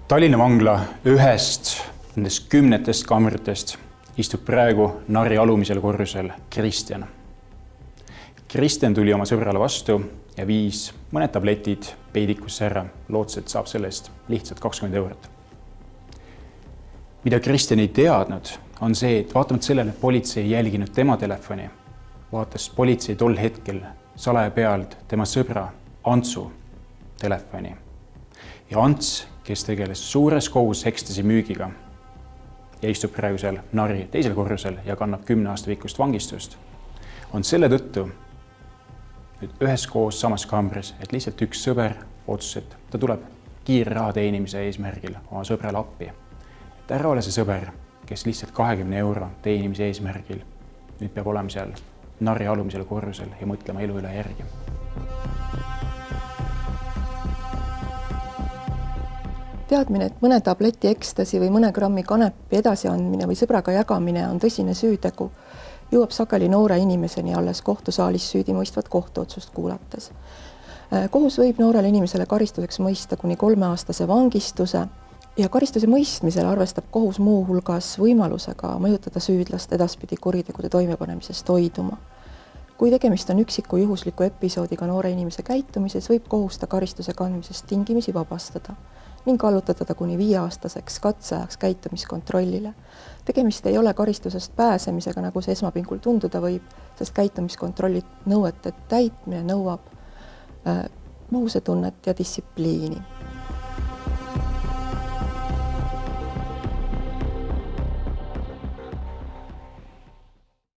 Tallinna vangla ühest nendest 10 kaamritest istub praegu Narri alumisel korrusel Kristjan. Kristjan tuli oma sõbrale vastu ja viis mõned tabletid peidikusse ära, lootes, et saab selle eest lihtsalt 20 eurot. Mida Kristjan ei teadnud, on see, et vaatamata sellele, et politsei ei jälginud tema telefoni, vaatas politsei tol hetkel salaja pealt tema sõbra Antsu telefoni. Ja Ants, kes tegeles suures kogus ekstasi müügiga ja istub praegu seal Narri teisel korrusel ja kannab 10 aasta pikkust vangistust, on selle tõttu nüüd üheskoos samas kaamris, et lihtsalt üks sõber otsus, et ta tuleb kiire raha teenimise eesmärgil oma sõbrale appi. Et ära ole see sõber, kes lihtsalt 20 euro teenimise eesmärgil nüüd peab olema seal Narri alumisel korrusel ja mõtlema elu üle järgi. Teadmine, et mõne tableti ekstasi või mõne grammi kanepi edasiandmine või sõbraga jagamine on tõsine süütegu, jõuab sageli noore inimeseni alles kohtusaalis süüdimõistvat kohtuotsust kuulates. Kohus võib noorele inimesele karistuseks mõista kuni 3-aastase vangistuse ja karistuse mõistmisel arvestab kohus muu hulgas võimalusega mõjutada süüdlast edaspidi kuritegude toimepanemisest hoiduma. Kui tegemist on üksiku juhusliku episoodiga noore inimese käitumises, võib kohus ta karistuse kandmisest tingimisi vabastada ning kallutada ta kuni 5-aastaseks katseajaks käitumiskontrollile. Tegemist ei ole karistusest pääsemisega, nagu see esmapingul tunduda võib, sest käitumiskontrolli nõuete täitmine nõuab vahusetunnet ja distsipliini.